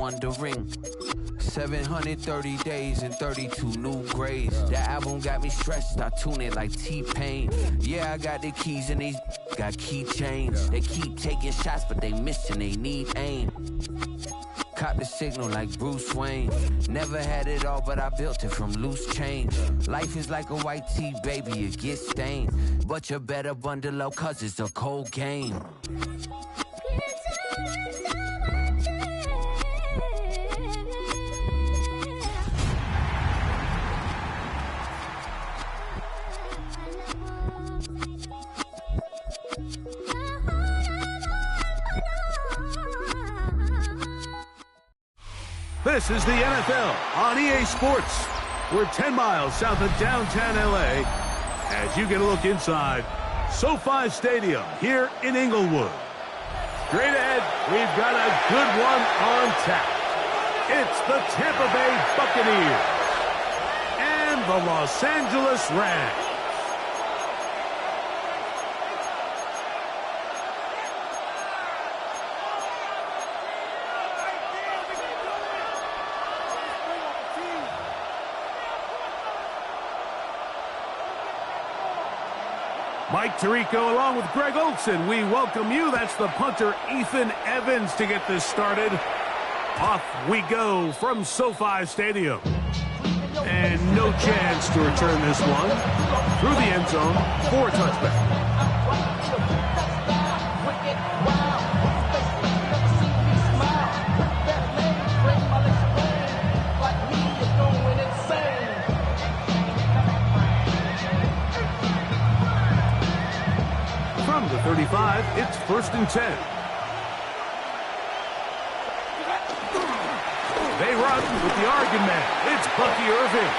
wondering. 730 days and 32 new grades. That album got me stressed, I tune it like T-Pain. Yeah, I got the keys and these got keychains. They keep taking shots, but they missing, they need aim. Cop the signal like Bruce Wayne. Never had it all, but I built it from loose change. Life is like a white tee, baby, it gets stained. But you better bundle up, cause it's a cold game. This is the NFL on EA Sports. We're 10 miles south of downtown LA as you get a look inside SoFi Stadium here in Inglewood. Straight ahead, we've got a good one on tap. It's the Tampa Bay Buccaneers and the Los Angeles Rams. Mike Tirico along with Greg Olson. We welcome you. That's the punter, Ethan Evans, to get this started. Off we go from SoFi Stadium. And no chance to return this one through the end zone for a touchback. From the 35, it's 1st and 10. They run with the Oregon man. It's Bucky Irving.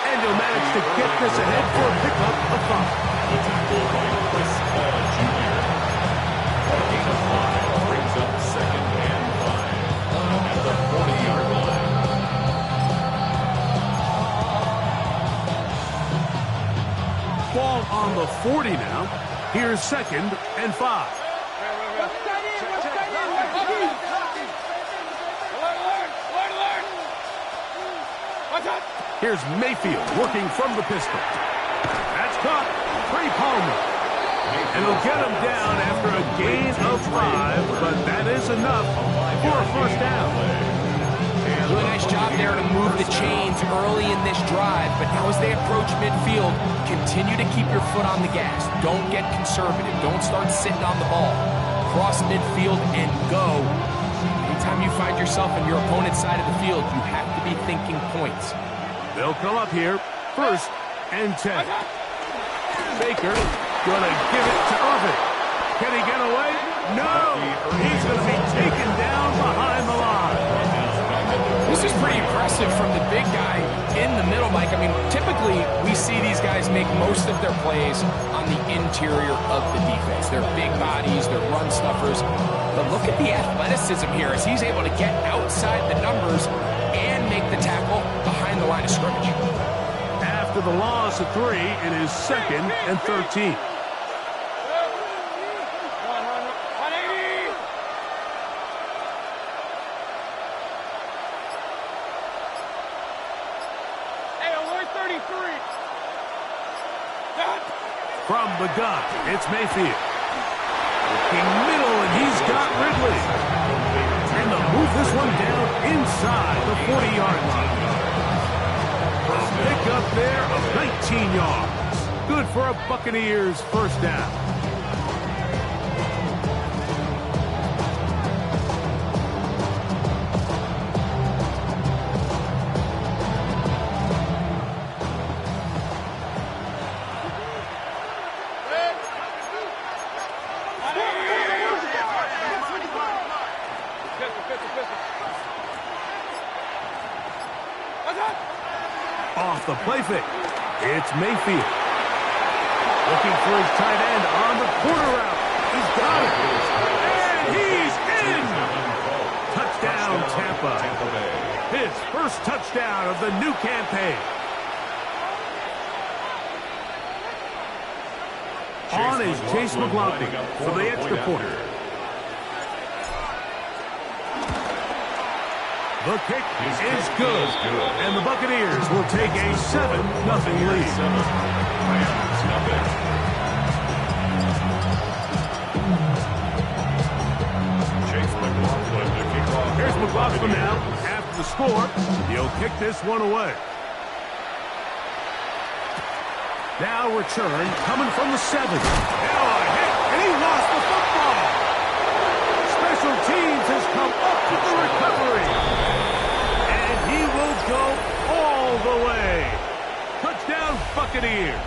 And he'll manage to get this ahead for a pickup of 5. Gain of 5 brings up 2nd and 5 at the 40-yard line. Ball on the 40 now. Here's 2nd and 5. Here's Mayfield working from the pistol. That's caught. Trey Palmer. And he'll get him down after a gain of 5, but that is enough for a 1st down. Really nice job there to move the chains early in this drive, but now as they approach midfield, continue to keep your foot on the gas. Don't get conservative. Don't start sitting on the ball. Cross midfield and go. Anytime you find yourself on your opponent's side of the field, you have to be thinking points. They'll come up here, 1st and 10. Baker gonna give it to Irving. Can he get away? No! He's gonna be taken down behind the line. This is pretty impressive from the big guy in the middle, Mike. I mean, typically we see these guys make most of their plays on the interior of the defense. They're big bodies, they're run stuffers. But look at the athleticism here as he's able to get outside the numbers and make the tackle behind the line of scrimmage. After the loss of 3, it is 2nd and 13. From the gun, it's Mayfield. Looking middle, and he's got Ridley. And they'll move this one down inside the 40-yard line. A pick up there of 19 yards. Good for a Buccaneers 1st down. Off the play fake. It's Mayfield. Looking for his tight end on the corner route. He's got it. And he's in. Touchdown, Tampa. His 1st touchdown of the new campaign. On is Chase McLaughlin for the extra point. The kick is good. And the Buccaneers will take a 7-0 lead. Rams, nothing. Chase McLaughlin to kick off. Here's McLaughlin now. After the score, he'll kick this one away. Now return coming from the 7. Now a hit, and he lost the football. Special teams has come up with the recovery. And he will go all the way. Touchdown, Buccaneers.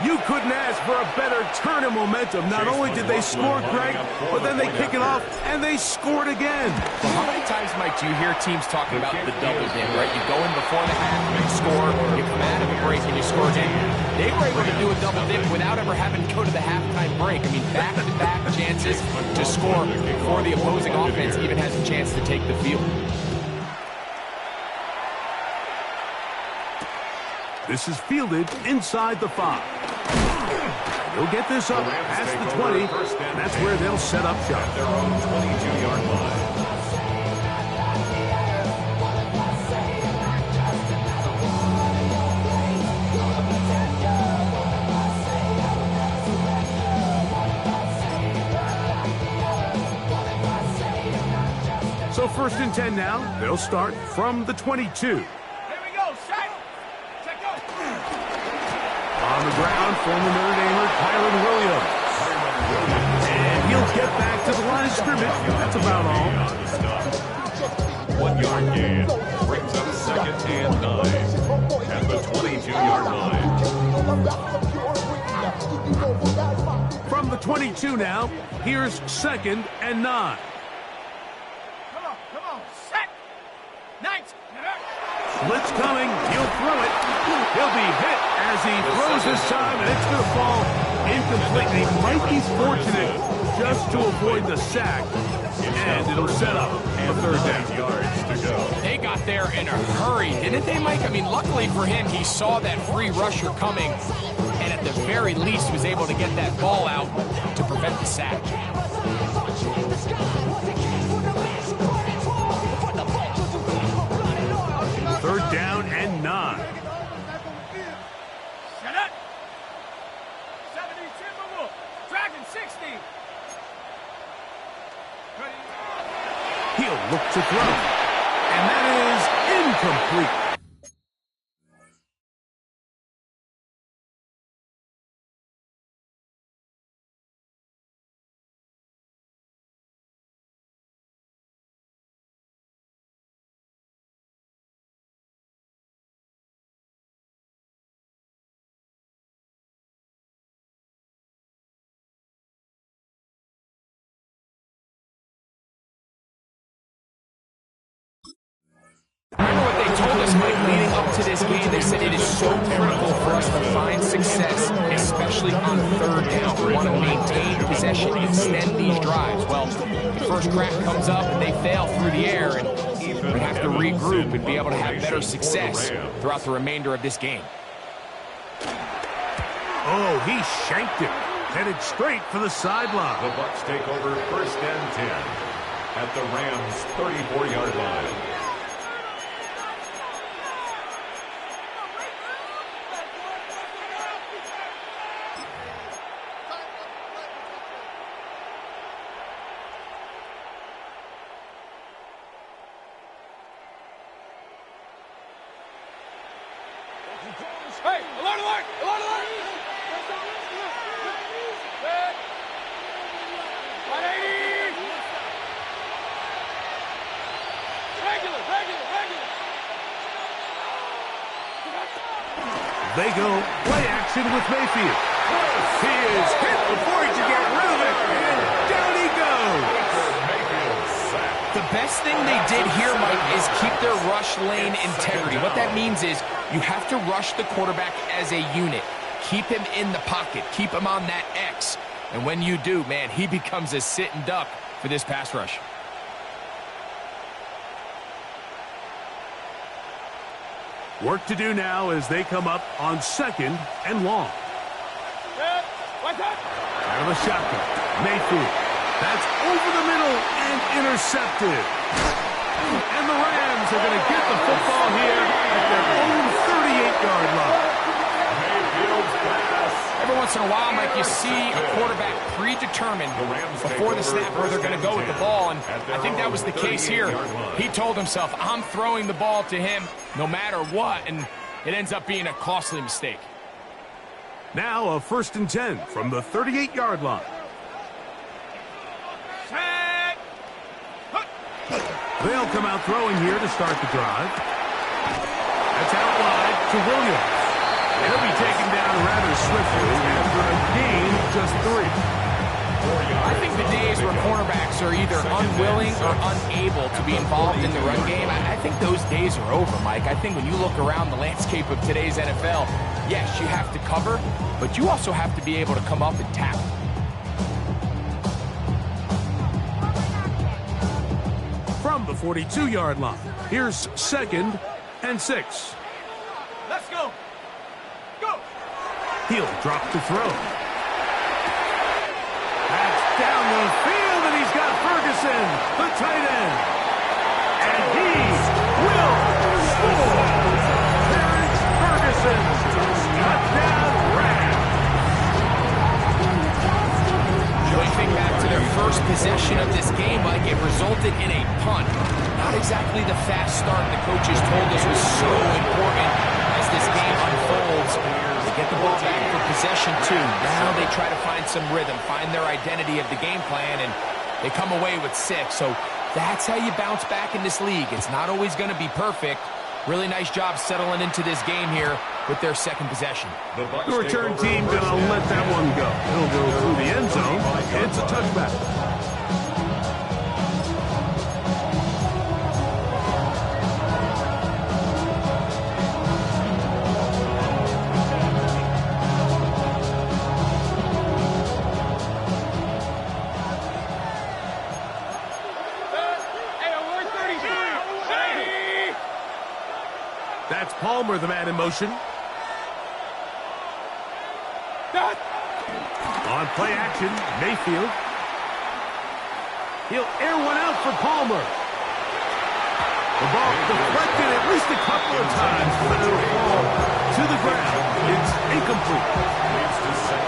You couldn't ask for a better turn of momentum. Not only did they score, Greg, but then they kick it off, and they scored again. Well, how many times, Mike, do you hear teams talking about the double dip, right? You go in before the half, you score, you come out of a break, and you score again. They were able to do a double dip without ever having to go to the halftime break. I mean, back-to-back chances to score before the opposing offense even has a chance to take the field. This is fielded inside the 5. They'll get this up past the 20, and that's where they'll set up shop. Their own 22-yard line. So 1st and 10 now. They'll start from the 22. On the ground, former Notre Damer Kyron Williams. And he'll get back to the line of scrimmage. That's about all. 1 yard gain. Brings up 2nd and 9. At the 22-yard line. From the 22 now, here's 2nd and 9. Come on, set. Nice. Blitz coming. He'll throw it. He'll be hit as he throws this time, and it's going to fall incomplete. He might be fortunate just to avoid the sack, and it'll set up a 3rd down. Yards to go. They got there in a hurry, didn't they, Mike? I mean, luckily for him, he saw that free rusher coming, and at the very least was able to get that ball out to prevent the sack. 3rd down and 9. Set up. 72 move. Dragon 60. He'll look to throw. And that is incomplete. Remember what they told us, Mike, leading up to this game? They said it is so critical for us to find success, especially on 3rd down. We want to maintain possession, extend these drives. Well, the first crack comes up and they fail through the air, and we have to regroup and be able to have better success throughout the remainder of this game. Oh, he shanked it. Headed straight for the sideline. The Bucs take over 1st and 10 at the Rams' 34-yard line. Hey, alert, alert, alert, alert. 180. Regular. They go play action with Mayfield. He is hit before he can get rid of it, and down he goes. The best thing they did here, Mike, is keep their rush lane integrity. What that means is you have to rush the quarterback as a unit. Keep him in the pocket. Keep him on that X. And when you do, man, he becomes a sitting duck for this pass rush. Work to do now as they come up on 2nd and long. What's up? Out of the shotgun. Mayfield That's over the middle and intercepted. And the Rams are going to get the football here at their own 38-yard line. Mayfield's pass. Every once in a while, Mike, you see a quarterback predetermined before the snap where they're going to go with the ball, and I think that was the case here. He told himself, I'm throwing the ball to him no matter what, and it ends up being a costly mistake. Now a 1st and 10 from the 38-yard line. They'll come out throwing here to start the drive. That's out wide to Williams. He'll be taken down rather swiftly after a gain of just 3. I think the days where cornerbacks are either unwilling or unable to be involved in the run game, I think those days are over, Mike. I think when you look around the landscape of today's NFL, yes, you have to cover, but you also have to be able to come up and tackle. From the 42-yard line, here's 2nd and 6. Let's go. Go. He'll drop to throw. That's down the field, and he's got Ferguson, the tight end. And he will score. Terrence Ferguson, touchdown Rams. Going back to their first possession of this game, Mike, it resulted in a punt. Not exactly the fast start the coaches told us was so important as this game unfolds. They get the ball back for possession 2. Now they try to find some rhythm, find their identity of the game plan, and they come away with 6. So that's how you bounce back in this league. It's not always going to be perfect. Really nice job settling into this game here with their 2nd possession. The return team going to let that one go. He'll go through the end zone. It's a touchback. That's Palmer, the man in motion. On play action, Mayfield. He'll air one out for Palmer. The ball deflected at least a couple of times, but it'll fall to the ground. It's incomplete.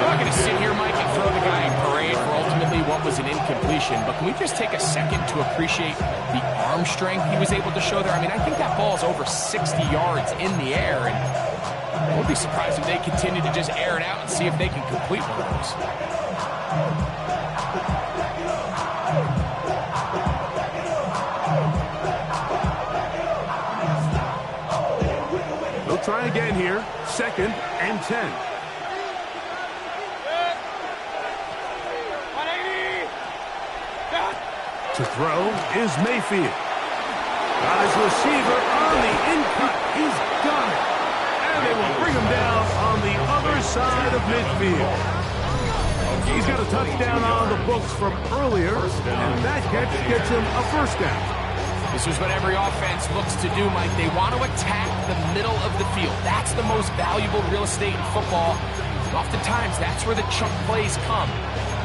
I'm not going to sit here, Mike, and throw the guy a parade for ultimately what was an incompletion, but can we just take a second to appreciate the arm strength he was able to show there? I mean, I think that ball is over 60 yards in the air, and I won't be surprised if they continue to just air it out and see if they can complete one of those. They'll try again here. 2nd and 10. To throw is Mayfield. Got his receiver on the in-cut. He's got it. And they will bring him down on the other side of midfield. He's got a touchdown on the books from earlier, and that catch gets him a 1st down. This is what every offense looks to do, Mike. They want to attack the middle of the field. That's the most valuable real estate in football. And oftentimes, that's where the chunk plays come.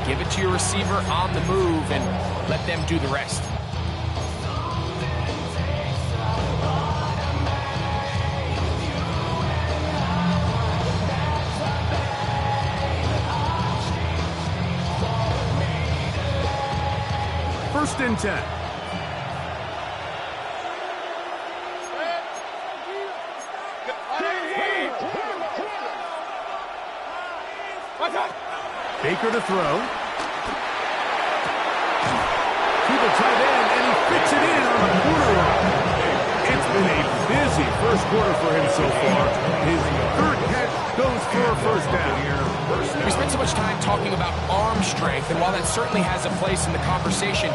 Give it to your receiver on the move and let them do the rest. First and 10. Baker to throw. To the tight end, and he fits it in on the corner line. It's been a busy first quarter for him so far. His 3rd catch goes for a 1st down. We spent so much time talking about arm strength, and while that certainly has a place in the conversation,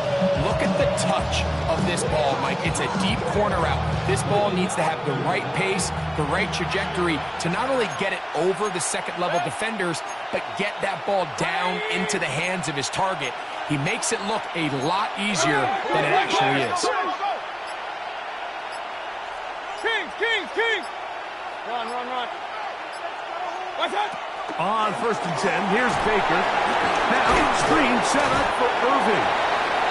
look at the touch of this ball, Mike. It's a deep corner route. This ball needs to have the right pace, the right trajectory to not only get it over the 2nd-level defenders, but get that ball down into the hands of his target. He makes it look a lot easier than it actually is. Kings! Run. Watch out! On 1st and 10, here's Baker. Now, screen set up for Irving.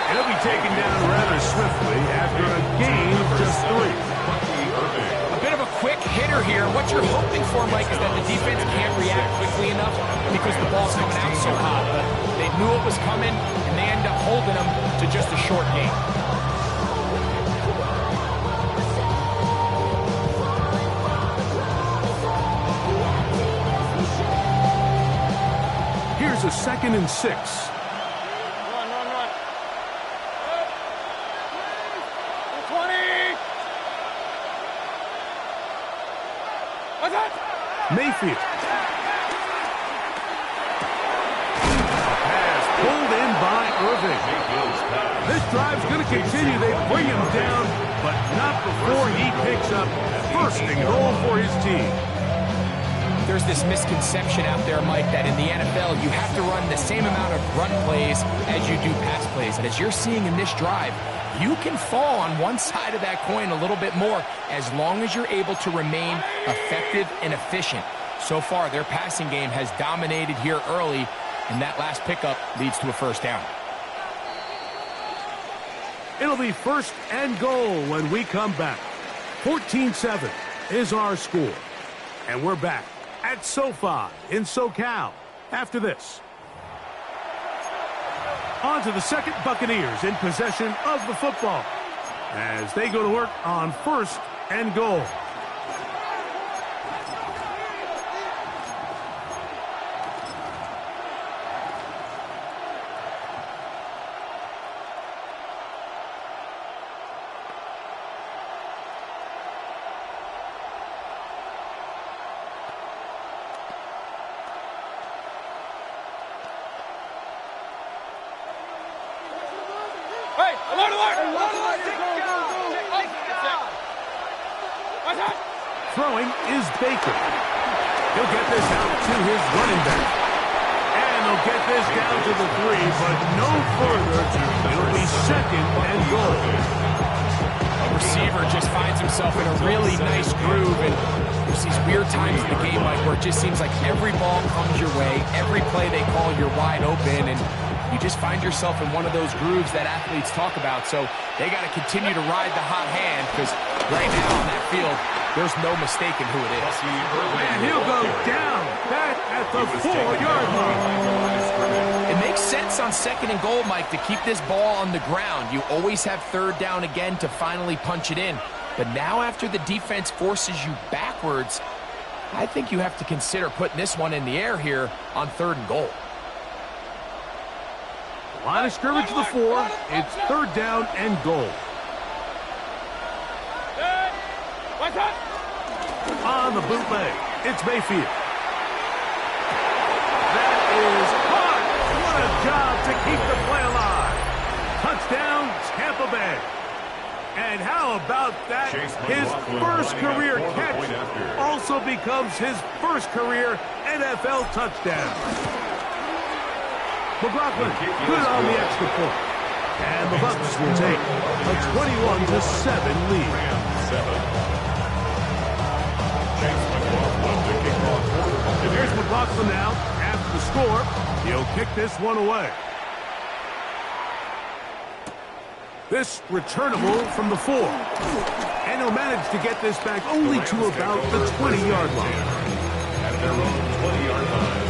And he'll be taken down rather swiftly after a gain of just 3. A bit of a quick hitter here. What you're hoping for, Mike, is that the defense can't react quickly enough because the ball's coming out so hot. But they knew it was coming, and they end up holding them to just a short game. Here's a 2nd and 6. Run. 20. What's that? Mayfield. A pass pulled in by Irving. This drive's going to continue. They bring him down, but not before he picks up 1st and goal for his team. There's this misconception out there, Mike, that in the NFL you have to run the same amount of run plays as you do pass plays. And as you're seeing in this drive, you can fall on one side of that coin a little bit more as long as you're able to remain effective and efficient. So far, their passing game has dominated here early, and that last pickup leads to a 1st down. It'll be 1st and goal when we come back. 14-7 is our score. And we're back at SoFi in SoCal after this. On to the 2nd, Buccaneers in possession of the football as they go to work on 1st and goal. Hey, alert! What's that? Throwing is Baker. He'll get this out to his running back. And he'll get this down to the 3, but no further. It'll be 2nd and goal. A receiver just finds himself in a really nice groove, and there's these weird times in the game, Mike, where it just seems like every ball comes your way, every play they call, you're wide open, and you just find yourself in one of those grooves that athletes talk about. So they got to continue to ride the hot hand because right now on that field, there's no mistaking who it is. And he'll go down back at the 4-yard line. It makes sense on 2nd and goal, Mike, to keep this ball on the ground. You always have 3rd down again to finally punch it in. But now after the defense forces you backwards, I think you have to consider putting this one in the air here on 3rd and goal. Line of scrimmage to the 4. It's 3rd down and goal. What's that? On the bootleg, it's Mayfield. That is caught. What a job to keep the play alive. Touchdown, Tampa Bay. And how about that? His first career catch also becomes his first career NFL touchdown. McLaughlin good on the extra point. And the Bucs will take a 21-7 lead. Here's McLaughlin now. After the score, he'll kick this one away. This returnable from the 4. And he'll manage to get this back only to about the 20-yard line. At their own 20-yard line.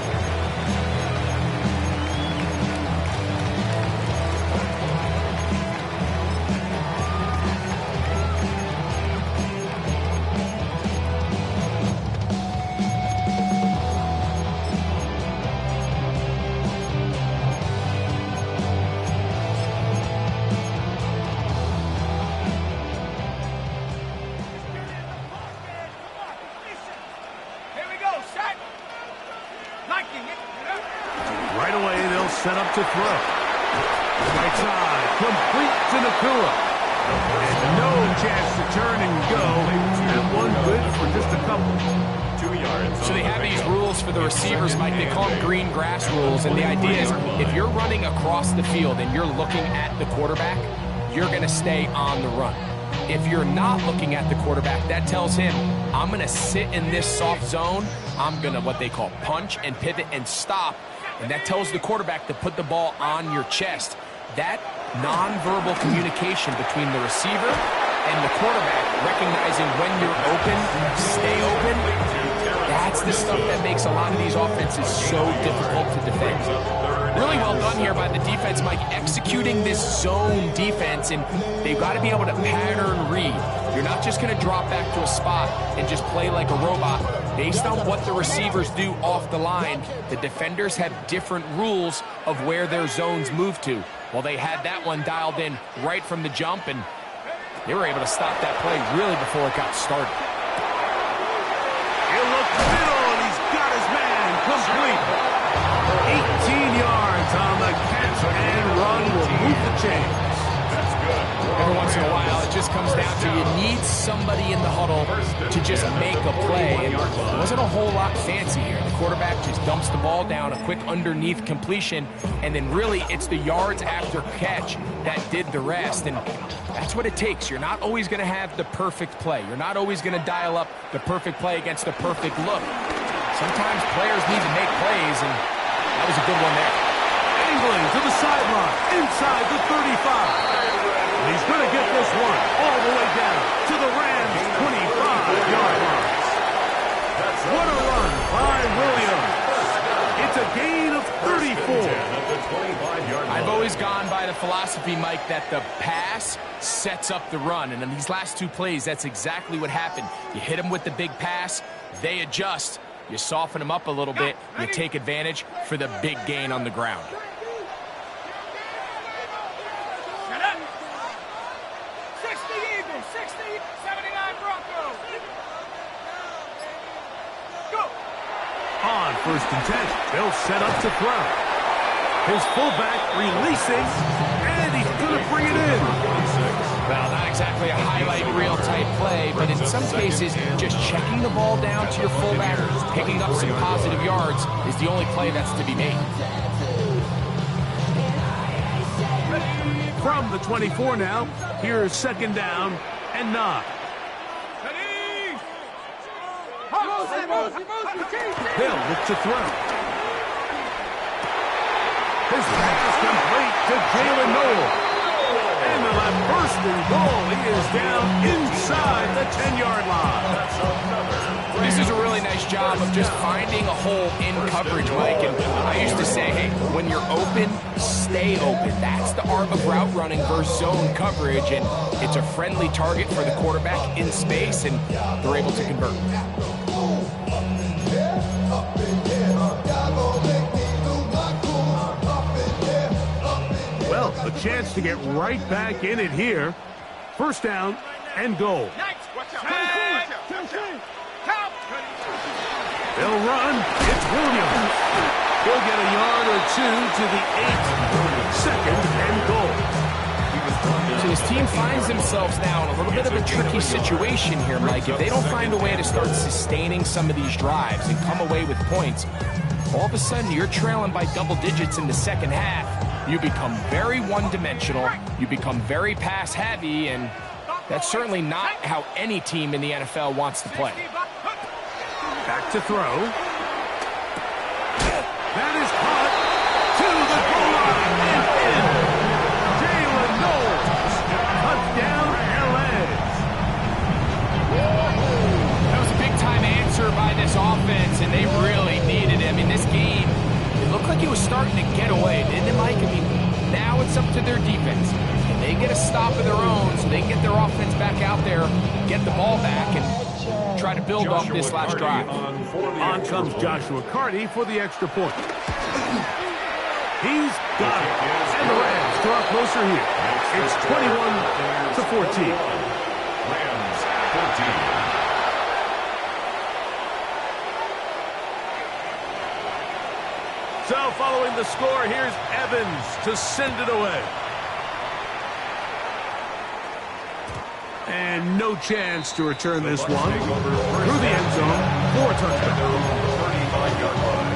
Right away, they'll set up to throw. Right side, complete to Nakua. And no chance to turn and go. And one good for just a couple. 2 yards. So they have these rules for the receivers, Mike. They call them green grass rules. And the idea is if you're running across the field and you're looking at the quarterback, you're going to stay on the run. If you're not looking at the quarterback, that tells him, I'm going to sit in this soft zone. I'm going to what they call punch and pivot and stop. And that tells the quarterback to put the ball on your chest. That nonverbal communication between the receiver and the quarterback, recognizing when you're open, stay open, that's the stuff that makes a lot of these offenses so difficult to defend. Really well done here by the defense, Mike, executing this zone defense, and they've got to be able to pattern read. You're not just going to drop back to a spot and just play like a robot. Based on what the receivers do off the line, the defenders have different rules of where their zones move to. Well, they had that one dialed in right from the jump, and they were able to stop that play really before it got started. He'll look middle, and he's got his man complete. 18 yards on the catch and run will move the chains. Every once in a while, it just comes down to you need somebody in the huddle to just make a play. And it wasn't a whole lot fancy here. The quarterback just dumps the ball down, a quick underneath completion, and then really it's the yards after catch that did the rest. And that's what it takes. You're not always going to have the perfect play. You're not always going to dial up the perfect play against the perfect look. Sometimes players need to make plays, and that was a good one there. Angling to the sideline, inside the 35. He's going to get this one all the way down to the Rams' 25-yard line. What a run by Williams. It's a gain of 34. I've always gone by the philosophy, Mike, that the pass sets up the run. And in these last two plays, that's exactly what happened. You hit them with the big pass, they adjust. You soften them up a little bit, you take advantage for the big gain on the ground. On 1st and 10, they'll set up to throw. His fullback releasing, and he's going to bring it in. Well, not exactly a highlight reel type play, but in some cases, just checking the ball down to your fullback, picking up some positive yards is the only play that's to be made. From the 24 now, here's 2nd down and 9. He'll look to throw. His pass complete to Jalen Noel. And they'll have 1st and goal. He is down inside the 10-yard line. This is a really nice job of just finding a hole in coverage, Mike. And I used to say, hey, when you're open, stay open. That's the art of route running versus zone coverage. And it's a friendly target for the quarterback in space, and they're able to convert. Well, a chance to get right back in it here. 1st down and goal. They'll run. It's Williams. He'll get a yard or two to the 8. 2nd and goal. So his team finds themselves now in a little bit of a tricky situation here, Mike. If they don't find a way to start sustaining some of these drives and come away with points, all of a sudden you're trailing by double digits in the second half. You become very one-dimensional. You become very pass-heavy, and that's certainly not how any team in the NFL wants to play. Back to throw. That is caught to the goal line and in. Jalen Noel. Touchdown, LA. That was a big-time answer by this offense, and they really needed it. I mean, this game, it looked like it was starting to get away, didn't it, Mike? I mean, now it's up to their defense. And they get a stop of their own so they can get their offense back out there, get the ball back, and try to build off this last drive. On comes Joshua Carty for the extra point. He's got it. And the Rams draw closer here. It's 21-14. Rams 14. So following the score, here's Evans to send it away. And no chance to return this one. Through the end zone, 4 touchdowns. 35-yard line.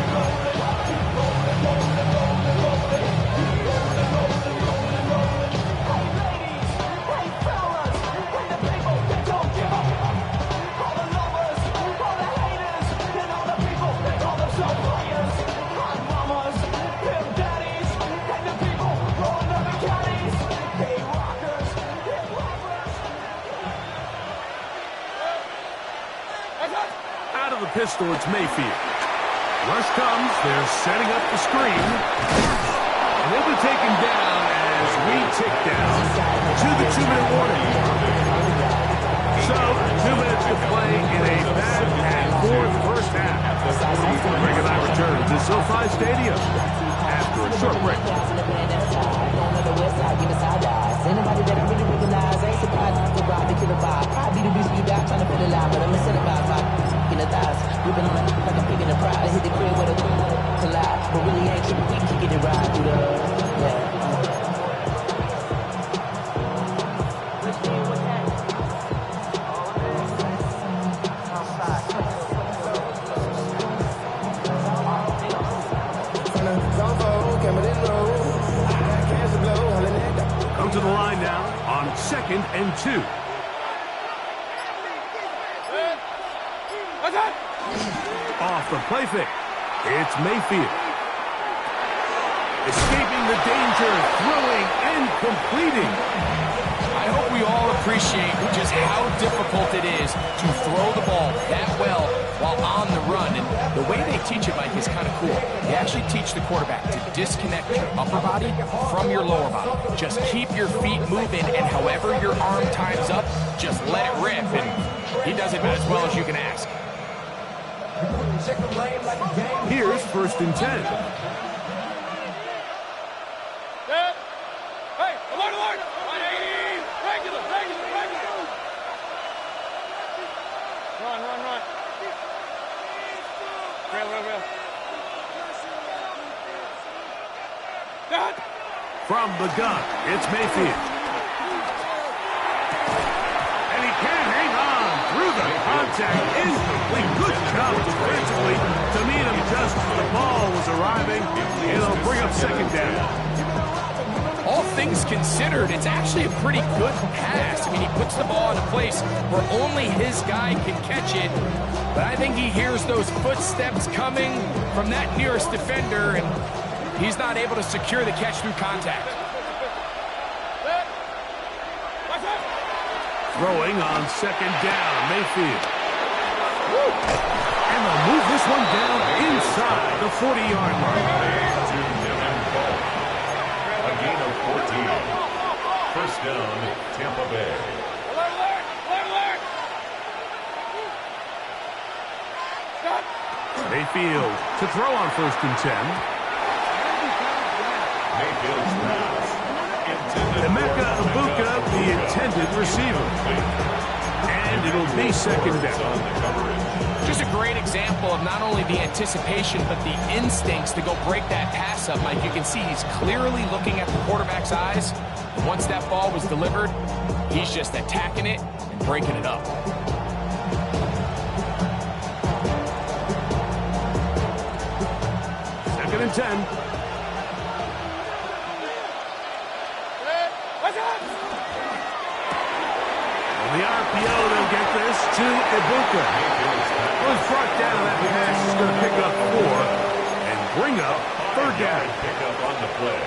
pistol, it's Mayfield. Rush comes. They're setting up the screen. And they'll be taken down as we tick down to the 2-minute warning. So, 2 minutes to play in a bad and fourth first half. Greg and I return to SoFi Stadium after a short break. Anybody that I really recognize ain't surprised to rob the killer vibe. Probably the reason you die trying to feel alive, but I'm incentivized like in the thighs. Ripping on it like I'm picking a prize. Hit the crib with a collide, but really ain't tripping. We can get it right through the To the line now on 2nd and 2. Off the play fake. It's Mayfield. Escaping the danger, throwing and completing. I hope we all appreciate just how difficult it is to throw the ball that well while on the run. And the way they teach it, Mike, is kind of cool. They actually teach the quarterback to disconnect your upper body from your lower body. Just keep your feet moving, and however your arm times up, just let it rip. And he does it about as well as you can ask. Here's 1st and 10. Hey, alert, alert! 180! Regular! Run. Real. From the gun, it's Mayfield. And he can't hang on through the contact. Incomplete. Good job defensively to meet him just as the ball was arriving. It'll bring up 2nd down. All things considered, it's actually a pretty good pass. I mean, he puts the ball in a place where only his guy can catch it. But I think he hears those footsteps coming from that nearest defender, and he's not able to secure the catch through contact. Throwing on 2nd down, Mayfield. And they'll move this one down inside the 40-yard line. A gain of 14. First down, Tampa Bay. Alert! Mayfield to throw on 1st and 10. Mayfield's pass. Intended Emeka Ibuka, the intended receiver. And it'll be 2nd down. on the coverage. Just a great example of not only the anticipation, but the instincts to go break that pass up, Mike. You can see he's clearly looking at the quarterback's eyes. Once that ball was delivered, he's just attacking it and breaking it up. Second and 10. On the RPO, they'll get this to Ibuka. It was brought down. That pass is going to pick up 4 and bring up 3rd down. Pick up on the play.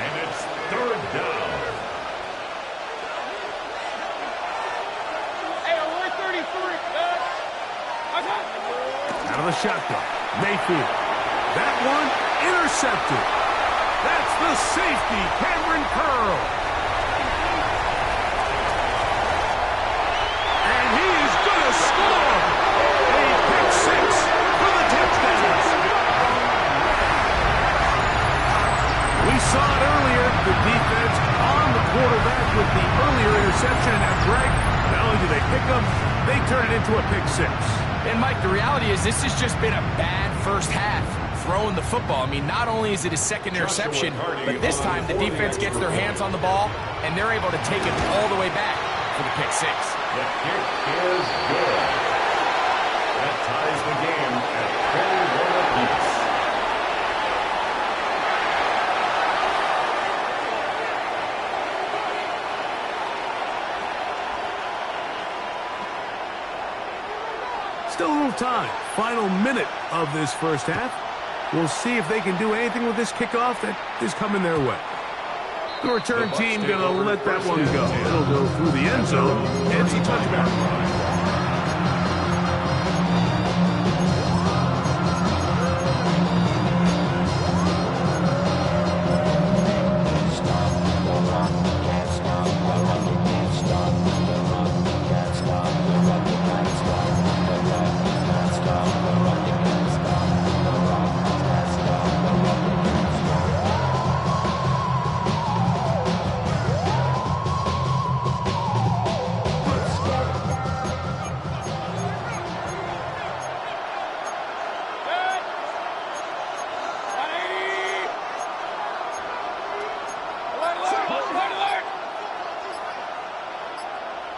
And it's 3rd down. Hey, we're 33. Out of the shotgun. Mayfield. That one intercepted. That's the safety, Cameron Curl. And he is going to score. A pick 6 for the touchdown. We saw it earlier. The defense on the quarterback with the earlier interception. Now, Greg, not only do they pick him, they turn it into a pick 6. And, Mike, the reality is this has just been a bad first half throwing the football. I mean, not only is it his 2nd interception, but this time the defense gets their hands on the ball, and they're able to take it all the way back for the pick 6. The kick is good. That ties the game at 31 apiece. Still a little time. Final minute of this first half. We'll see if they can do anything with this kickoff that is coming their way. The return team going to let that one go. It'll go through the end zone. It's a touchback.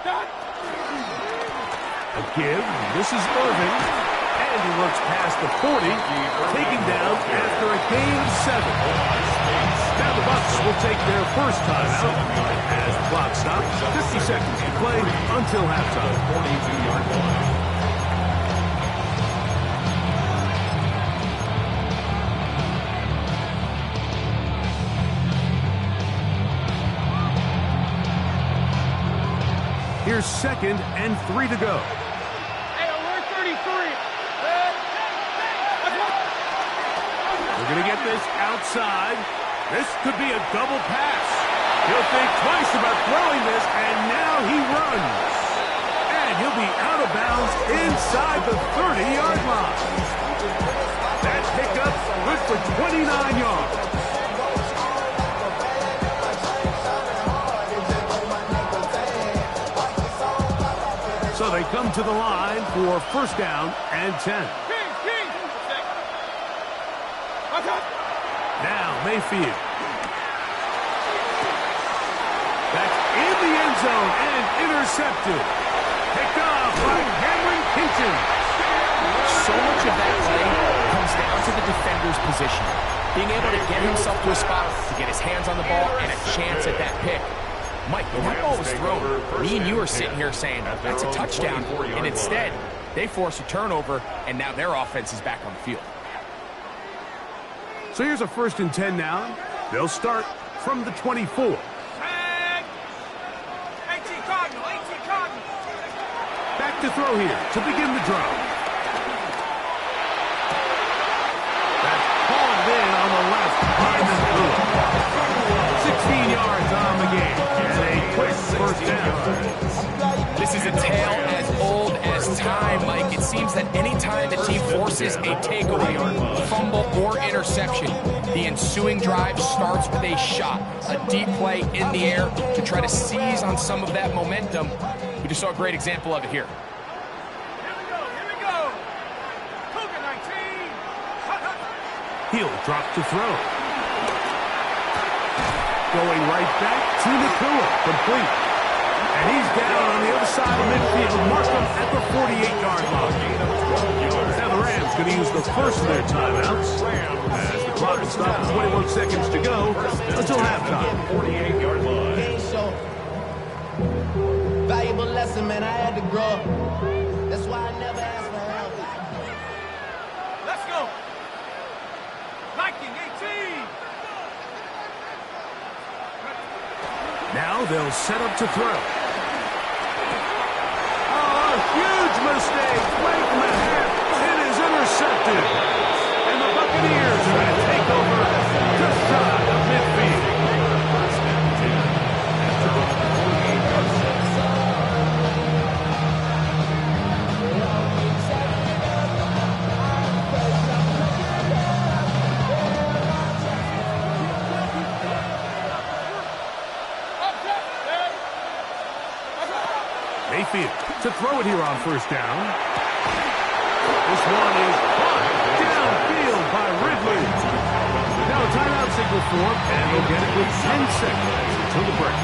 A give. This is Irving. And he looks past the 40, taken down after a gain of 7. Now the Bucs will take their first timeout as the clock stops. 50 seconds to play until halftime. 42-yard line. Here's 2nd and 3 to go. Hey, alert 33. We're going to get this outside. This could be a double pass. He'll think twice about throwing this, and now he runs. And he'll be out of bounds inside the 30-yard line. That pickup good for 29 yards. So they come to the line for first down and 10. Now Mayfield. That's in the end zone and intercepted. Picked off by Cameron Kinton. So much of that play comes down to the defender's position. Being able to get himself to a spot to get his hands on the ball and a chance at that pick. Mike, when that ball was thrown, me and you are sitting here saying, that's a touchdown. And instead, they force a turnover, and now their offense is back on the field. So here's a 1st and 10 now. They'll start from the 24. Back to throw here to begin the drive. That's called in on the left. Hyman threw it. 16 yards on the game. And a quick first down. This is a tale as old as time, Mike. It seems that any time the team forces a takeaway, fumble, or interception, the ensuing drive starts with a shot, a deep play in the air to try to seize on some of that momentum. We just saw a great example of it here. Here we go. Cougar 19. He'll drop to throw. Going right back to Nakua, complete. And he's down on the other side of midfield. Mark him at the 48-yard line. Now the Rams going to use the first of their timeouts as the clock stops. 21 seconds to go until halftime. 48-yard line. Valuable lesson, man. I had to grow up. That's why I never asked for help. Let's go. Viking 18. Now they'll set up to throw. Oh, a huge mistake. Right from the half. It is intercepted. And the Buccaneers are going to take over just shy of midfield. Mayfield to throw it here on first down. This one is caught downfield by Ridley. Now a timeout signal form, and they'll get it with 10 seconds until the break.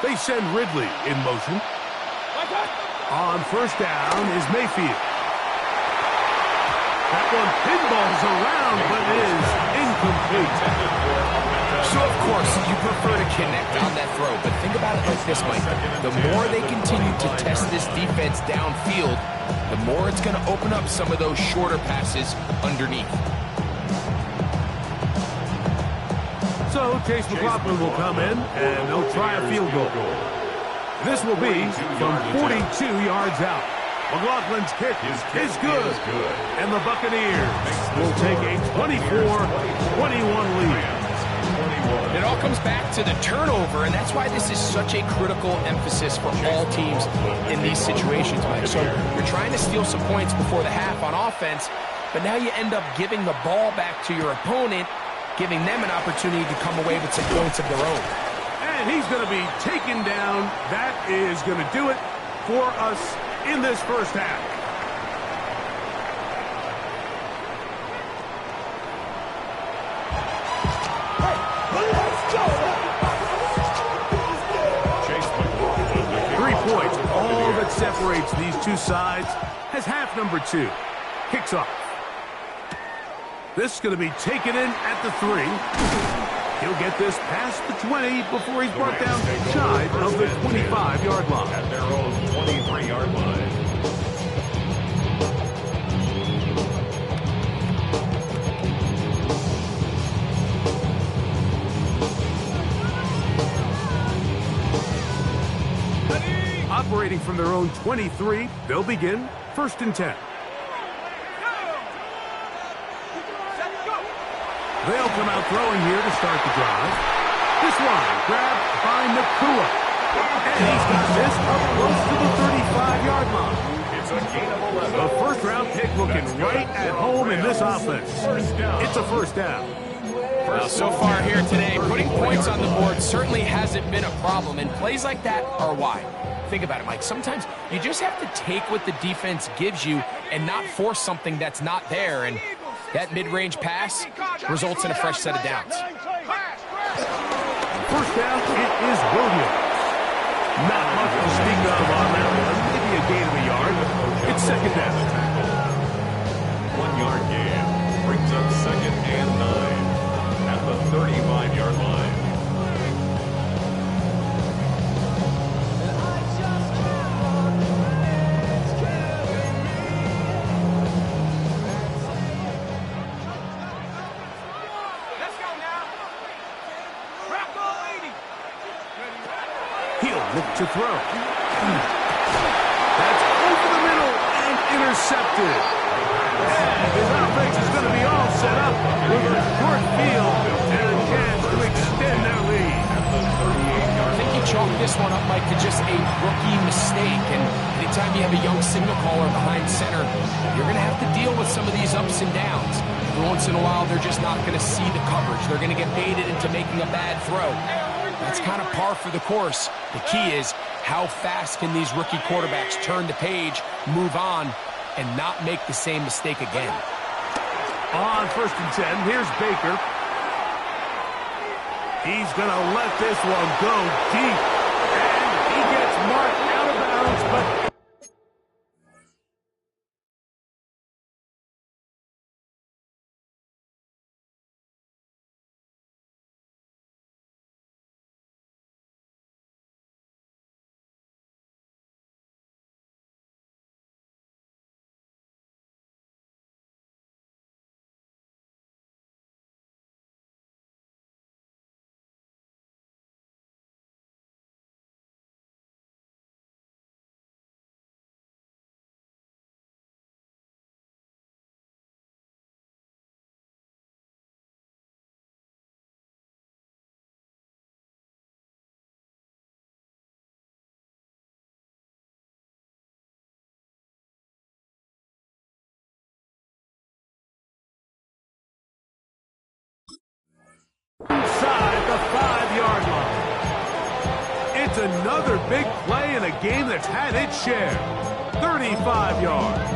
They send Ridley in motion. On first down is Mayfield. That one pinballs around, but is incomplete. So, of course, you prefer to connect on that throw, but think about it like this, Mike. The more they continue to test this defense downfield, the more it's going to open up some of those shorter passes underneath. So Chase McLaughlin will come in, and they'll try a field goal. This will be from 42 yards out. McLaughlin's kick is good, and the Buccaneers will take a 24-21 lead. It all comes back to the turnover, and that's why this is such a critical emphasis for all teams in these situations, Mike. So you're trying to steal some points before the half on offense, but now you end up giving the ball back to your opponent, giving them an opportunity to come away with some points of their own. And he's going to be taken down. That is going to do it for us in this first half. Points, all that separates these two sides, has half number 2. Kicks off. This is going to be taken in at the 3. He'll get this past the 20 before he's brought down shy of the 25-yard line. At their own 23-yard line. Operating from their own 23, they'll begin 1st and 10. They'll come out throwing here to start the drive. This one grabbed by Nakua. And he's got this up close to the 35-yard line. It's a gain of 11. The first-round pick looking right at home in this offense. It's a first down. Well, so far here today, putting points on the board certainly hasn't been a problem, and plays like that are why. Think about it, Mike. Sometimes you just have to take what the defense gives you and not force something that's not there, and that mid-range pass results in a fresh set of downs. First down, it is Williams. Not much to speak of on that one. Maybe a gain of a yard. It's second down. 1-yard gain brings up 2nd and 9 at the 35-yard line. He'll look to throw. That's over the middle and intercepted. And his offense is going to be all set up with a short field and a chance to extend their lead. I think you chalk this one up, Mike, to just a rookie mistake. And anytime you have a young signal caller behind center, you're going to have to deal with some of these ups and downs. Every once in a while, they're just not going to see the coverage. They're going to get baited into making a bad throw. That's kind of par for the course. The key is how fast can these rookie quarterbacks turn the page, move on, and not make the same mistake again. On 1st and 10, here's Baker. He's going to let this one go deep. And he gets marked out of bounds, but... Inside the 5-yard line. It's another big play in a game that's had its share. 35 yards.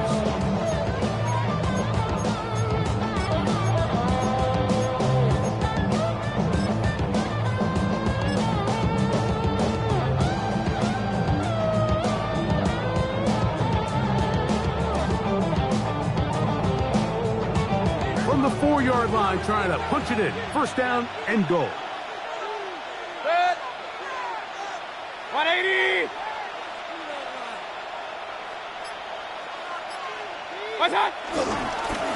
From the 4-yard line, trying to punch it in. First down and goal. 180. What's that?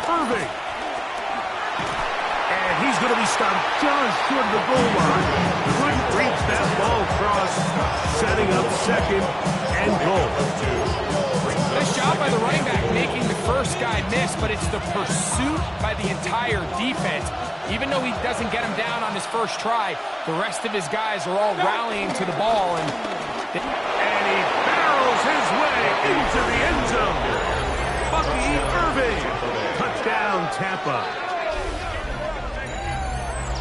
Irving. And he's going to be stopped just short of the goal line. Couldn't reach that ball across, setting up 2nd and goal. Nice job by the running back making the first guy miss, but it's the pursuit by the entire defense. Even though he doesn't get him down on his first try, the rest of his guys are all rallying to the ball. And he barrels his way into the end zone. Bucky Irving. Touchdown. Tampa.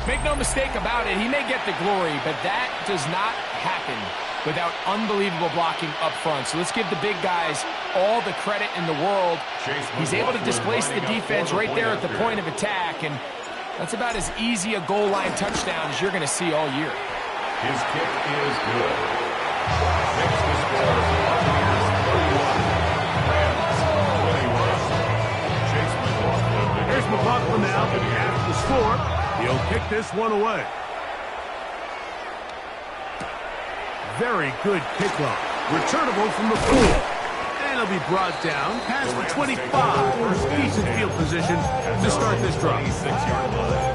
Make no mistake about it, he may get the glory, but that does not happen without unbelievable blocking up front. So let's give the big guys all the credit in the world. He's able to displace the defense right there at the point of attack, and that's about as easy a goal line touchdown as you're going to see all year. His kick is good. Makes the score Buccaneers 31, Rams 21. Chase McLaughlin. Here's McLaughlin now, but he has the score. He'll kick this one away. Very good kickoff. Returnable from the 4. And he'll be brought down past the 25. Decent field position to start this drive. 26-yard line.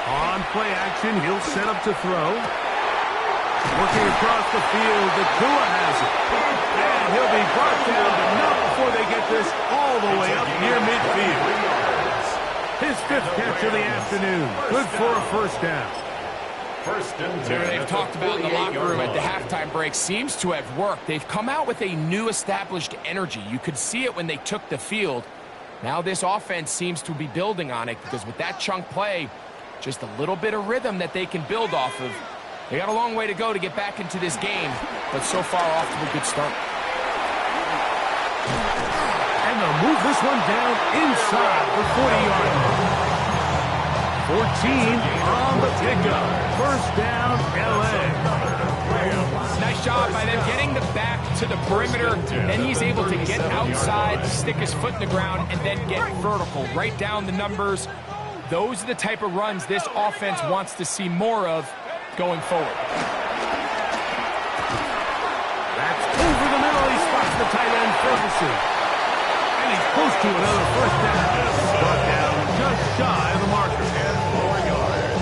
On play action, he'll set up to throw. Working across the field, the Tua has it. And he'll be brought down, but not before they get this all the way up near midfield. His 5th catch of the afternoon. Good for a first down. First and 10. They've talked about in the locker room at the halftime break seems to have worked. They've come out with a new established energy. You could see it when they took the field. Now this offense seems to be building on it because with that chunk play, just a little bit of rhythm that they can build off of. They got a long way to go to get back into this game, but so far off to a good start. And they'll move this one down inside the 40-yard line. 14 on the pickup. First down, LA. Nice job by them getting the back to the perimeter. Then he's able to get outside, stick his foot in the ground, and then get vertical. Right down the numbers. Those are the type of runs this offense wants to see more of going forward. That's over the middle. He spots the tight end, Ferguson. And he's close to another first down. Brought down just shy of the marker.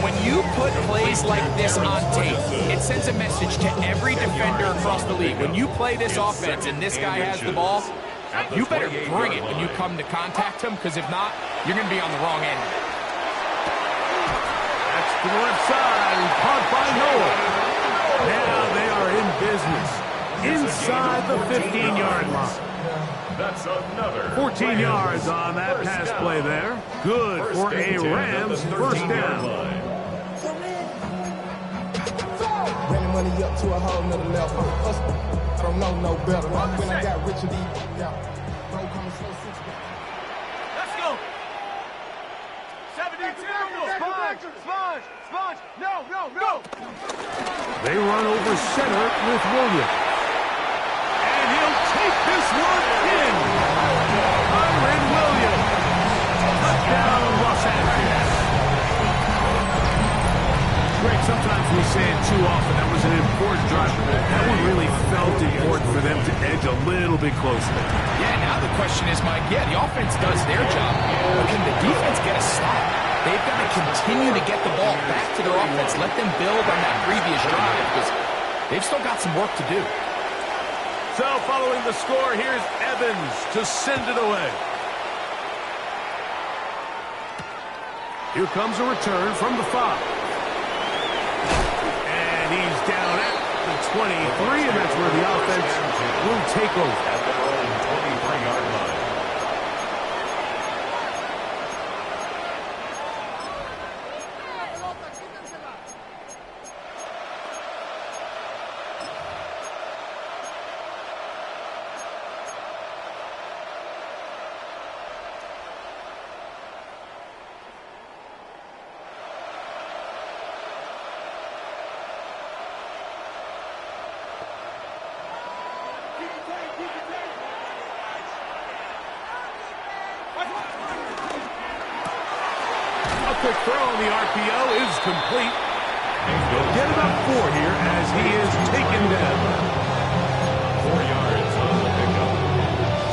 When you put plays like this on tape, it sends a message to every defender across the league. When you play this offense and this guy has the ball, you better bring it when you come to contact him, because if not, you're going to be on the wrong end. That's to the left side, caught by Noah. Now they are in business. Inside the 15-yard line. That's another 14 yards on that pass play there. Good for a Rams first down. Running money up to a whole nother level. I don't know no better. When I got rich and Let's go. 72. Sponge. No. They run over center with Williams. And he'll take this one in. Kyren Williams. Touchdown, Los Angeles. Greg, sometimes we say it too often. That was an important drive. That one really felt important for them to edge a little bit closer. Yeah, now the question is, Mike, the offense does their job, but can the defense get a stop? They've got to continue to get the ball back to their offense. Let them build on that previous drive because they've still got some work to do. So following the score, here's Evans to send it away. Here comes a return from the 5. And he's down at the 23, and that's where the offense will take over. At their own 23-yard line. Quick throw on the RPO is complete. Get about 4 here as he is taken down. 4 yards on the pickup.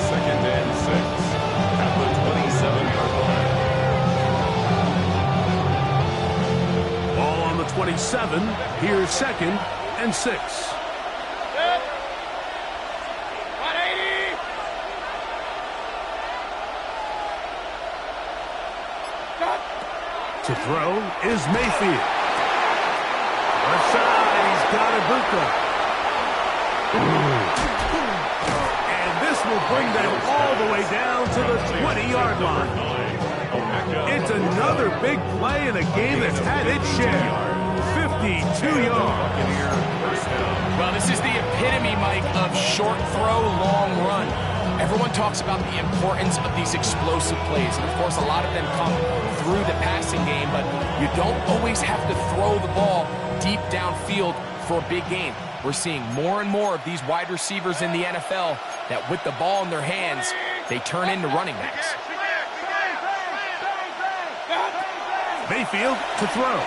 Second and 6 at the 27-yard line. 27. Here's 2nd and 6. 180. To throw is Mayfield. Left side, he's got Ibuka. And this will bring them all the way down to the 20-yard line. It's another big play in a game that's had its share. 52 yards. Well, this is the epitome, Mike, of short throw, long run. Everyone talks about the importance of these explosive plays, and of course a lot of them come through the passing game, but you don't always have to throw the ball deep downfield for a big gain. We're seeing more and more of these wide receivers in the NFL that with the ball in their hands, they turn into running backs. Mayfield to throw.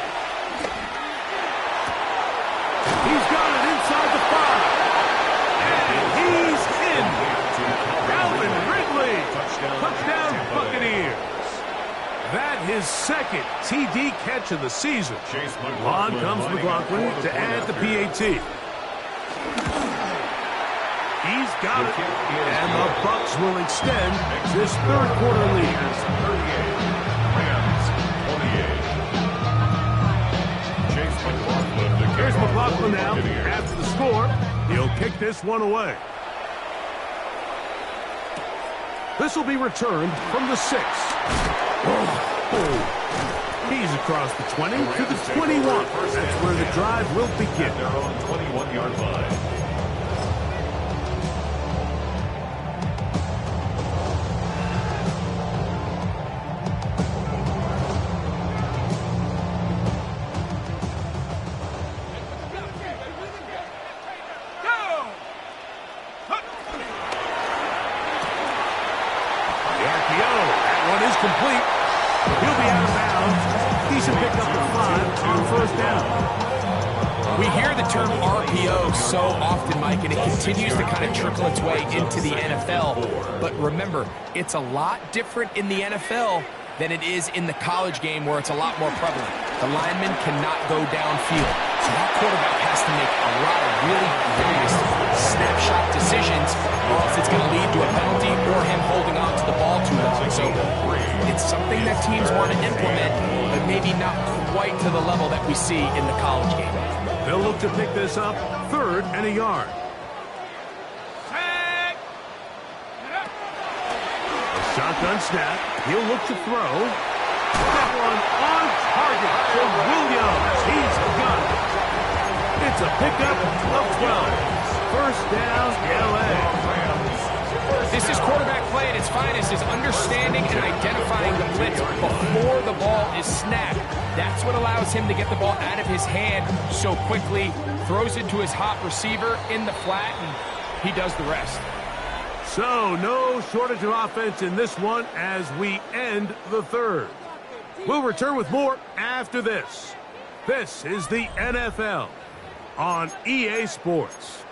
He's got it inside the 5. And he's in. Calvin Ridley. Touchdown Buccaneers. That his 2nd TD catch of the season. On comes McLaughlin to add the PAT. He's got it. And the Bucs will extend this 3rd quarter lead. Here's McLaughlin now. After the score, he'll kick this one away. This will be returned from the 6. He's across the 20 to the 21. That's where the drive will begin. Their own 21-yard line. Complete. He'll be out of bounds. He should pick up the 5 on 1st down. We hear the term RPO so often, Mike, and it continues to kind of trickle its way into the NFL. But remember, it's a lot different in the NFL than it is in the college game where it's a lot more prevalent. The lineman cannot go downfield. So that quarterback has to make a lot of really fast snapshot decisions, or else it's going to lead to a penalty or him holding on to the ball too long. So it's something that teams want to implement, but maybe not quite to the level that we see in the college game. They'll look to pick this up 3rd and a yard. A shotgun snap. He'll look to throw. That one on target for Williams. He's got it. It's a pickup of 12. 1st down, LA. This is quarterback play at its finest, is understanding and identifying the blitz before the ball is snapped. That's what allows him to get the ball out of his hand so quickly, throws it to his hot receiver in the flat, and he does the rest. So, no shortage of offense in this one as we end the 3rd. We'll return with more after this. This is the NFL on EA Sports.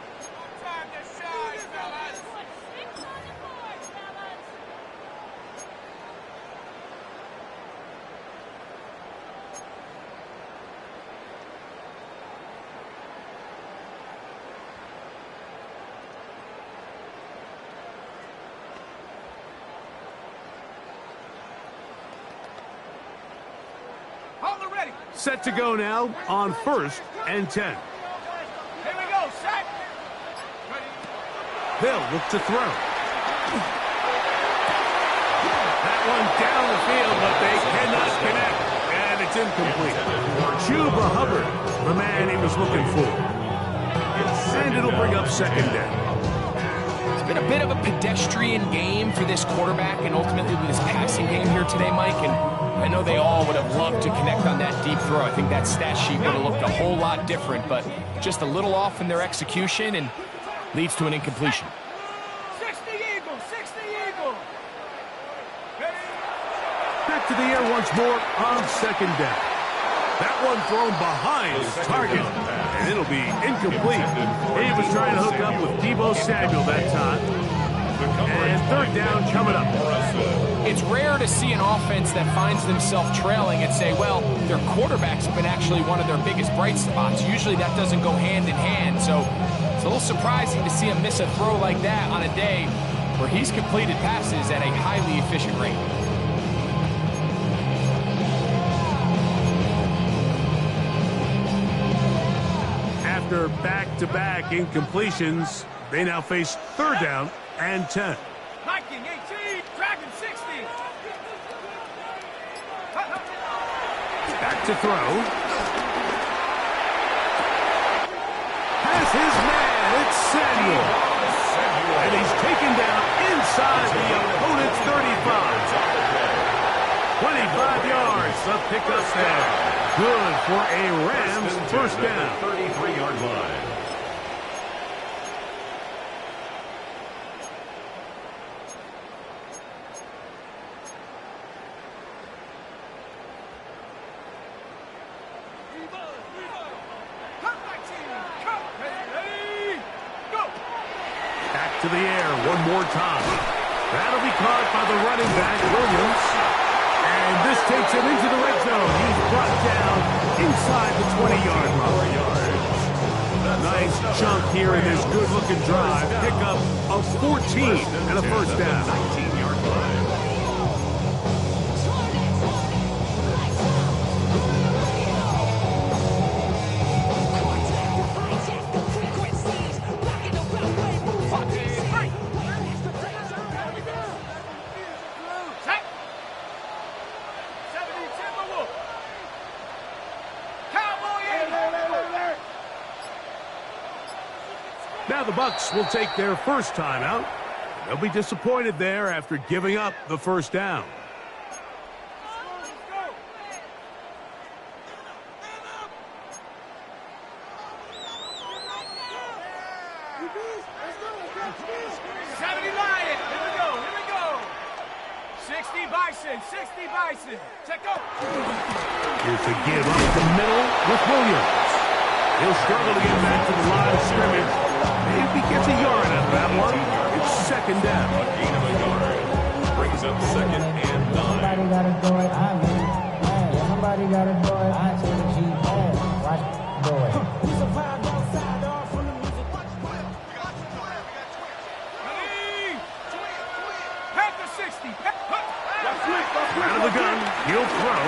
Set to go now on 1st and 10. Here we go, set. They'll look to throw. That one down the field, but they cannot connect. And it's incomplete. Chuba Hubbard, the man he was looking for. And it'll bring up 2nd down. It's been a bit of a pedestrian game for this quarterback and ultimately this passing game here today, Mike. And I know they all would have loved to connect on that deep throw. I think that stat sheet would have looked a whole lot different, but just a little off in their execution and leads to an incompletion. 60 Eagle, 60 Eagle. Back to the air once more on 2nd down. That one thrown behind his target, and it'll be incomplete. He was trying to hook up with Deebo Samuel that time. And third down coming up. It's rare to see an offense that finds themselves trailing and say, well, their quarterback's been actually one of their biggest bright spots. Usually that doesn't go hand in hand, so it's a little surprising to see him miss a throw like that on a day where he's completed passes at a highly efficient rate. After back-to-back incompletions, they now face third down and 10. Viking 18, Dragon 60. Back to throw. Has his man. It's Samuel. And he's taken down inside the opponent's 35. 25 yards. The pickup there. Good for a Rams first down. 33-yard line. Back to the air one more time. That'll be caught by the running back, Williams. And this takes him into the red zone. He's brought down inside the 20-yard line. Nice chunk here in this good-looking drive. Pickup of 14 and a first down. 19-yard line. Now the Bucs will take their first timeout. They'll be disappointed there after giving up the first down. Here's to give up the middle with Williams. He'll struggle to get back to the line of scrimmage. Maybe gets a yard out of that one. It's second down. A gain of a yard. Brings up second and 9. Somebody gotta do it, I mean. Yeah, somebody gotta do it, I tell the G. Watch do it. We survived outside off from the music. Panther 60. Out of the gun. He'll throw.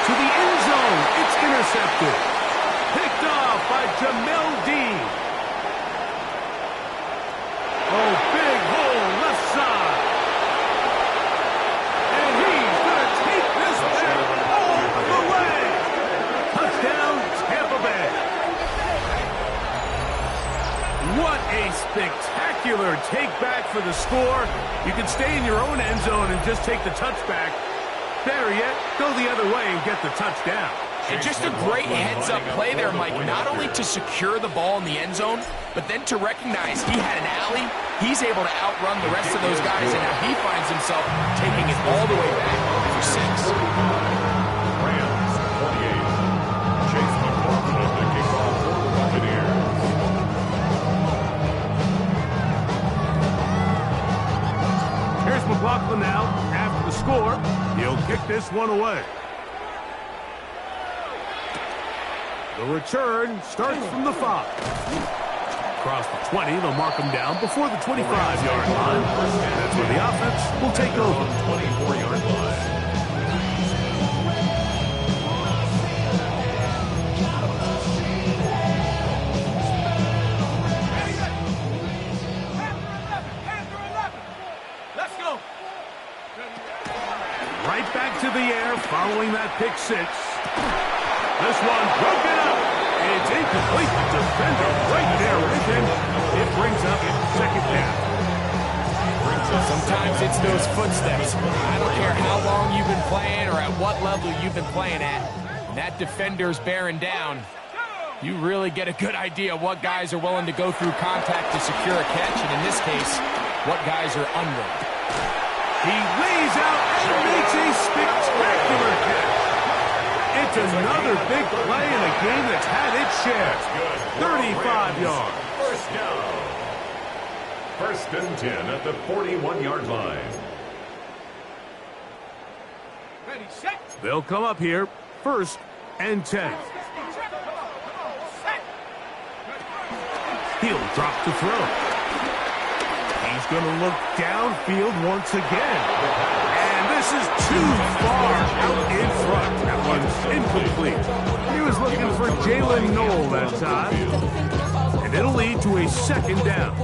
To the end zone. It's intercepted. Picked off by Jamel Dean. Oh, big hole left side. And he's going to take this thing all the way. Touchdown, Tampa Bay. What a spectacular take back for the score. You can stay in your own end zone and just take the touchback. Better yet, go the other way and get the touchdown. And just a great heads-up play there, Mike, not only to secure the ball in the end zone, but then to recognize he had an alley. He's able to outrun the rest of those guys, and now he finds himself taking it all the way back for 6. Rams 28. Chase McLaughlin to kick off for the Buccaneers. Here's McLaughlin now. After the score, he'll kick this one away. The return starts from the 5. Across the 20, they'll mark him down before the 25-yard line. That's where the offense will take over. 24-yard line. Let's go. Right back to the air following that pick 6. This one broken up. It's incomplete. The defender right there with him. It brings up second down. Sometimes it's those footsteps. I don't care how long you've been playing or at what level you've been playing at. When that defender's bearing down, you really get a good idea of what guys are willing to go through contact to secure a catch, and in this case, what guys are unwilling. He lays out and makes a spectacular catch. It's another big play in a game that's had its share. 35 yards. First down. First and 10 at the 41-yard line. Ready, set. They'll come up here. First and 10. He'll drop to throw. He's going to look downfield once again. And this is too far out in front. That one's incomplete. He was looking for Jalen Knoll that time. And it'll lead to a second down.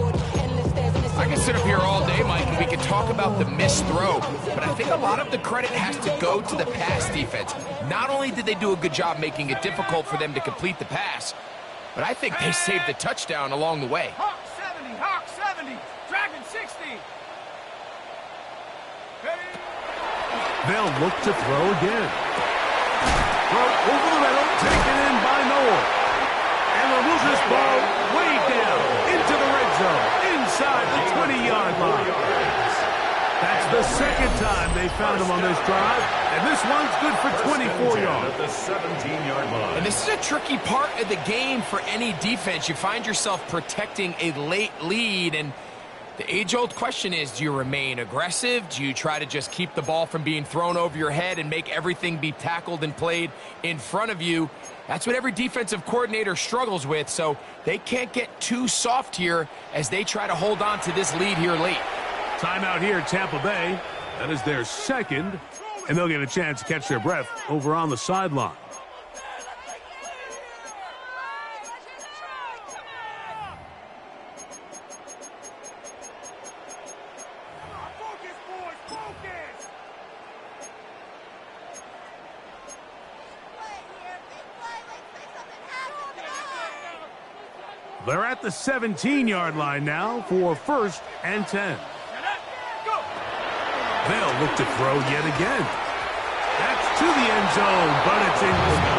I can sit up here all day, Mike, and we can talk about the missed throw, but I think a lot of the credit has to go to the pass defense. Not only did they do a good job making it difficult for them to complete the pass, but I think they saved the touchdown along the way. Hawk 70, Dragon 60. They'll look to throw again. Throw over the middle, taken in by Knoll. And they'll move this ball way down into the red zone, inside the 20-yard line. That's the second time they found him on this drive, and this one's good for 24 yards. At the 17-yard line. And this is a tricky part of the game for any defense. You find yourself protecting a late lead, and the age-old question is, do you remain aggressive? Do you try to just keep the ball from being thrown over your head and make everything be tackled and played in front of you? That's what every defensive coordinator struggles with, so they can't get too soft here as they try to hold on to this lead here late. Timeout here, Tampa Bay. That is their second, and they'll get a chance to catch their breath over on the sideline. They're at the 17-yard line now for first and 10. They'll look to throw yet again. That's to the end zone, but it's incomplete.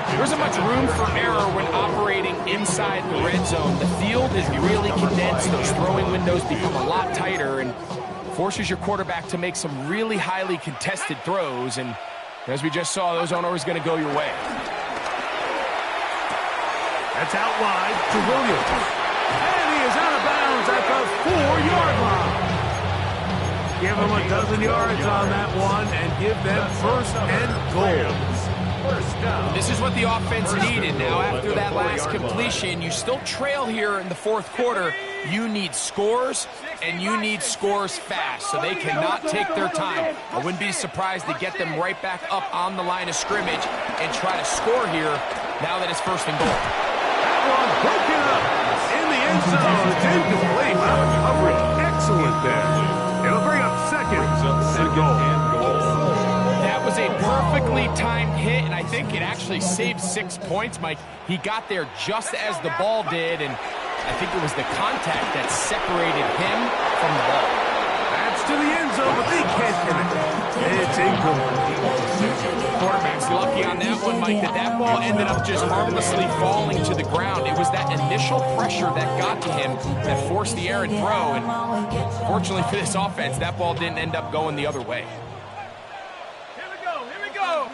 There isn't much room for error when operating inside the red zone. The field is really condensed. Those throwing windows become a lot tighter and forces your quarterback to make some really highly contested throws. And as we just saw, those aren't always going to go your way. That's out wide to Williams. And he is out of bounds at the 4-yard line. Give them a dozen yards on that one and give them first and goal. First down. This is what the offense needed. Now, after that last completion, you still trail here in the fourth quarter. You need scores, and you need scores fast, so they cannot take their time. I wouldn't be surprised to get them right back up on the line of scrimmage and try to score here now that it's first and goal. Broken up in the end zone. It's incomplete. Coverage excellent there. It'll bring up second and goal. That was a perfectly timed hit, and I think it actually saved 6 points, Mike. He got there just as the ball did, and I think it was the contact that separated him from the ball. That's to the end zone, but they can't connect. It's incomplete. Quarterback's lucky on that one, Mike, that ball ended up just harmlessly falling to the ground. It was that initial pressure that got to him that forced the errant throw, and fortunately for this offense, that ball didn't end up going the other way. Here we go.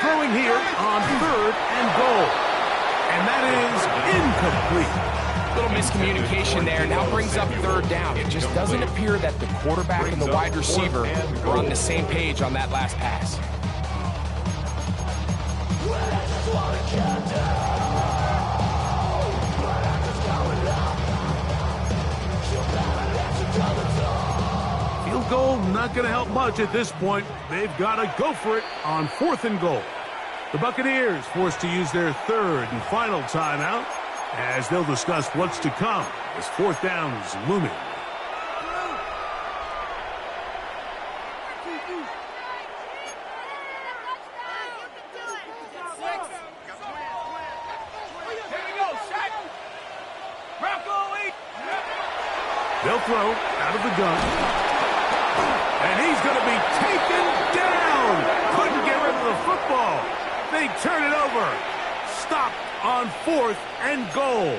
Throwing here on third and goal. And that is incomplete. Little miscommunication there. Now brings up third down. It just doesn't appear that the quarterback and the wide receiver are on the same page on that last pass. Field goal not going to help much at this point. They've got to go for it on fourth and goal. The Buccaneers forced to use their third and final timeout as they'll discuss what's to come as fourth down is looming. They'll throw out of the gun. And he's going to be taken down. Couldn't get rid of the football. They turn it over. Stopped on fourth and goal.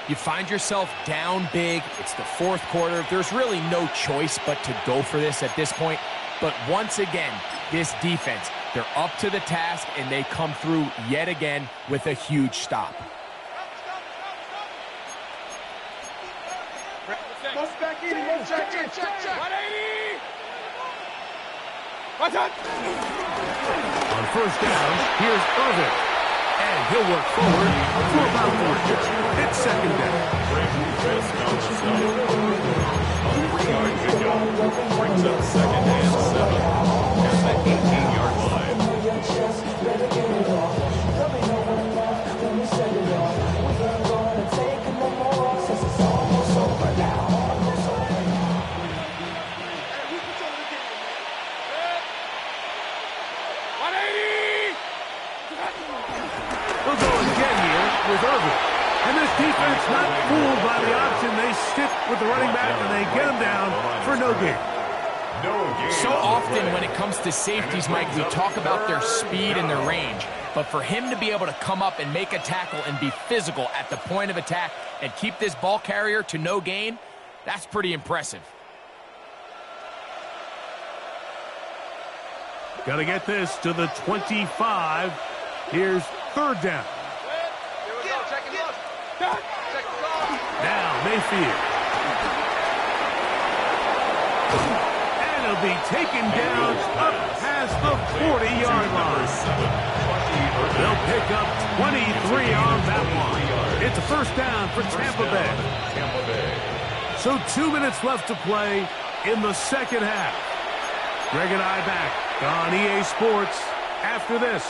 You find yourself down big. It's the fourth quarter. There's really no choice but to go for this at this point. But once again, this defense, they're up to the task, and they come through yet again with a huge stop. back in. Check. 180. What's up? On first down, here's Irvin. And he'll work forward for about 4 yards. It's second down. A 3-yard pickup brings up second and 7 at the 18-yard line. We'll go again here with Irvin. And this defense not fooled by the option. They stick with the running back and they get him down for no gain. So often when it comes to safeties, Mike, we talk about their speed and their range. But for him to be able to come up and make a tackle and be physical at the point of attack and keep this ball carrier to no gain, that's pretty impressive. Got to get this to the 25. Here's third down. Now Mayfield. And he'll be taken down up past the 40-yard line. They'll pick up 23 on that one. It's a first down for Tampa Bay. So 2 minutes left to play in the second half. Greg and I back on EA Sports after this.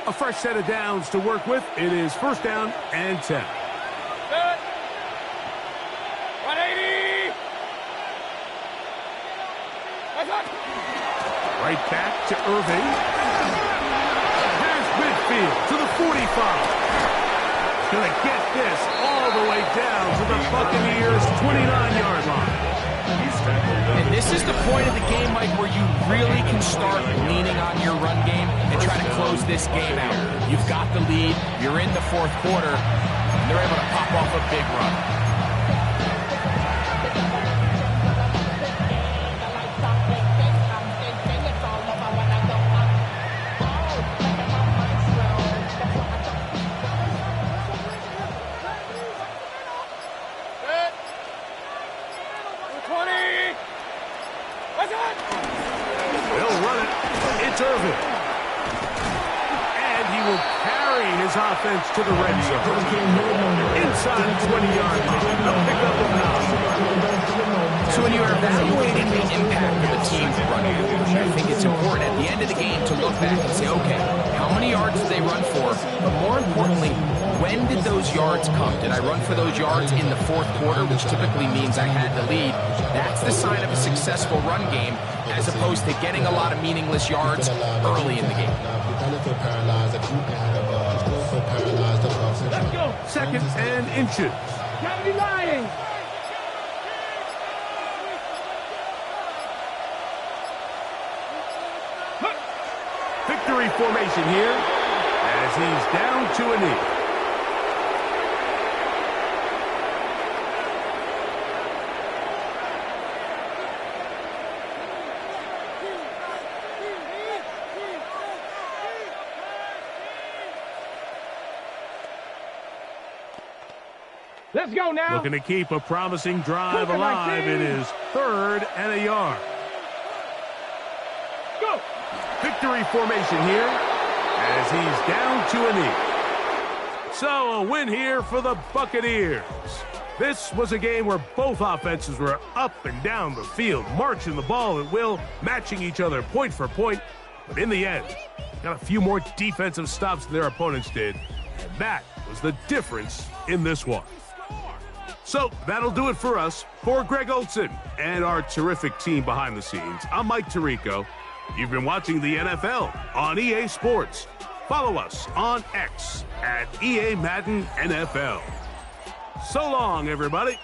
A fresh set of downs to work with. It is first down and 10. 180. Right back to Irving. Has midfield to the 45. Going to get this all the way down to the Buccaneers' 29-yard line. And this is the point of the game, Mike, where you really can start leaning on your run game and try to close this game out. You've got the lead, you're in the fourth quarter, and they're able to pop off a big run. They'll run it. It's Irvin. And he will carry his offense to the red zone. Inside the 20-yard line. They'll pick up a foul. So when you're evaluating the impact of a team's run game, I think it's important at the end of the game to look back and say, okay, how many yards did they run for? But more importantly, when did those yards come? Did I run for those yards in the fourth quarter, which typically means I had the lead? That's the sign of a successful run game, as opposed to getting a lot of meaningless yards early in the game. Let's go. Second and inches. Gotta be lying. Victory formation here as he's down to a knee. Let's go now. Looking to keep a promising drive alive. It is third and a yard. Go. Victory formation here as he's down to a knee. So a win here for the Buccaneers. This was a game where both offenses were up and down the field, marching the ball at will, matching each other point for point. But in the end, got a few more defensive stops than their opponents did. And that was the difference in this one. So that'll do it for us. For Greg Olson and our terrific team behind the scenes, I'm Mike Tirico. You've been watching the NFL on EA Sports. Follow us on X at EA Madden NFL. So long, everybody.